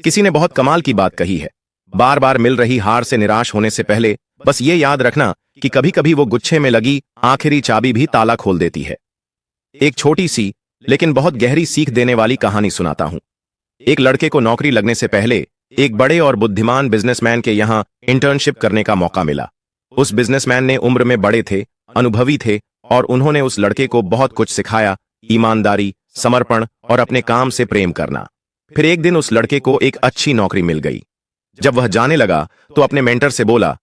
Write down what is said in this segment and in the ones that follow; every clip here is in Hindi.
किसी ने बहुत कमाल की बात कही है, बार बार मिल रही हार से निराश होने से पहले बस ये याद रखना कि कभी कभी वो गुच्छे में लगी आखिरी चाबी भी ताला खोल देती है। एक छोटी सी लेकिन बहुत गहरी सीख देने वाली कहानी सुनाता हूं। एक लड़के को नौकरी लगने से पहले एक बड़े और बुद्धिमान बिजनेसमैन के यहां इंटर्नशिप करने का मौका मिला। उस बिजनेसमैन ने उम्र में बड़े थे, अनुभवी थे और उन्होंने उस लड़के को बहुत कुछ सिखाया, ईमानदारी, समर्पण और अपने काम से प्रेम करना। फिर एक दिन उस लड़के को एक अच्छी नौकरी मिल गई। जब वह जाने लगा तो अपने मेंटर से बोला,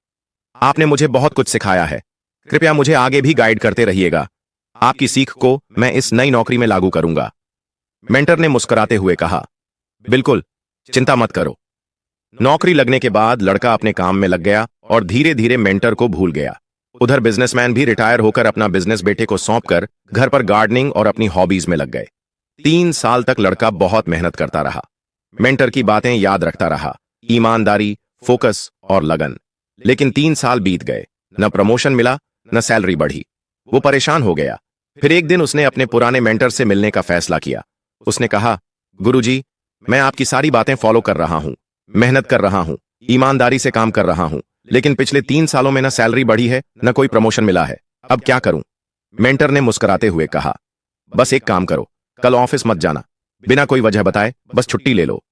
आपने मुझे बहुत कुछ सिखाया है, कृपया मुझे आगे भी गाइड करते रहिएगा। आपकी सीख को मैं इस नई नौकरी में लागू करूंगा। मेंटर ने मुस्कुराते हुए कहा, बिल्कुल, चिंता मत करो। नौकरी लगने के बाद लड़का अपने काम में लग गया और धीरे धीरे मेंटर को भूल गया। उधर बिजनेसमैन भी रिटायर होकर अपना बिजनेस बेटे को सौंपकर घर पर गार्डनिंग और अपनी हॉबीज में लग गए। 3 साल तक लड़का बहुत मेहनत करता रहा, मेंटर की बातें याद रखता रहा, ईमानदारी, फोकस और लगन। लेकिन 3 साल बीत गए, न प्रमोशन मिला, न सैलरी बढ़ी। वो परेशान हो गया। फिर एक दिन उसने अपने पुराने मेंटर से मिलने का फैसला किया। उसने कहा, गुरुजी, मैं आपकी सारी बातें फॉलो कर रहा हूं, मेहनत कर रहा हूं, ईमानदारी से काम कर रहा हूं, लेकिन पिछले 3 सालों में न सैलरी बढ़ी है, न कोई प्रमोशन मिला है। अब क्या करूं? मेंटर ने मुस्कुराते हुए कहा, बस एक काम करो, कल ऑफिस मत जाना, बिना कोई वजह बताए बस छुट्टी ले लो।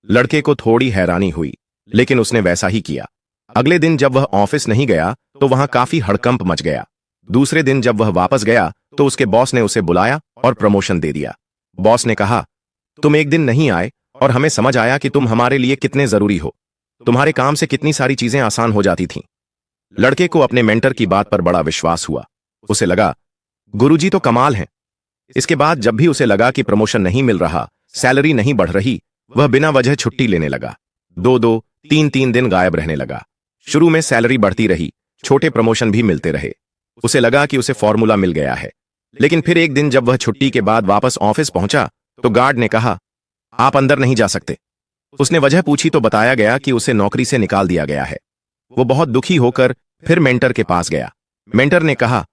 लड़के को थोड़ी हैरानी हुई, लेकिन उसने वैसा ही किया। अगले दिन जब वह ऑफिस नहीं गया तो वहां काफी हड़कंप मच गया। दूसरे दिन जब वह वापस गया तो उसके बॉस ने उसे बुलाया और प्रमोशन दे दिया। बॉस ने कहा, तुम एक दिन नहीं आए और हमें समझ आया कि तुम हमारे लिए कितने जरूरी हो। तुम्हारे काम से कितनी सारी चीजें आसान हो जाती थीं। लड़के को अपने मेंटर की बात पर बड़ा विश्वास हुआ। उसे लगा, गुरुजी तो कमाल हैं। इसके बाद जब भी उसे लगा कि प्रमोशन नहीं मिल रहा, सैलरी नहीं बढ़ रही, वह बिना वजह छुट्टी लेने लगा। 2-2, 3-3 दिन गायब रहने लगा। शुरू में सैलरी बढ़ती रही, छोटे प्रमोशन भी मिलते रहे। उसे लगा कि उसे फॉर्मूला मिल गया है। लेकिन फिर एक दिन जब वह छुट्टी के बाद वापस ऑफिस पहुंचा तो गार्ड ने कहा, आप अंदर नहीं जा सकते। उसने वजह पूछी तो बताया गया कि उसे नौकरी से निकाल दिया गया है। वो बहुत दुखी होकर फिर मेंटर के पास गया। मेंटर ने कहा,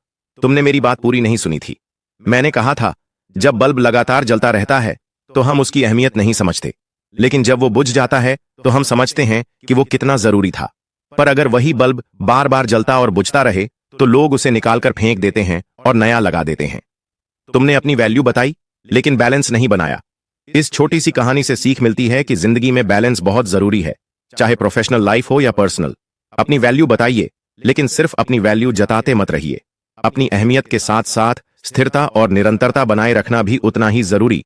तुमने मेरी बात पूरी नहीं सुनी थी। मैंने कहा था, जब बल्ब लगातार जलता रहता है तो हम उसकी अहमियत नहीं समझते, लेकिन जब वो बुझ जाता है तो हम समझते हैं कि वो कितना जरूरी था। पर अगर वही बल्ब बार बार जलता और बुझता रहे तो लोग उसे निकालकर फेंक देते हैं और नया लगा देते हैं। तुमने अपनी वैल्यू बताई लेकिन बैलेंस नहीं बनाया। इस छोटी सी कहानी से सीख मिलती है कि जिंदगी में बैलेंस बहुत जरूरी है, चाहे प्रोफेशनल लाइफ हो या पर्सनल। अपनी वैल्यू बताइए, लेकिन सिर्फ अपनी वैल्यू जताते मत रहिए। अपनी अहमियत के साथ साथ स्थिरता और निरंतरता बनाए रखना भी उतना ही जरूरी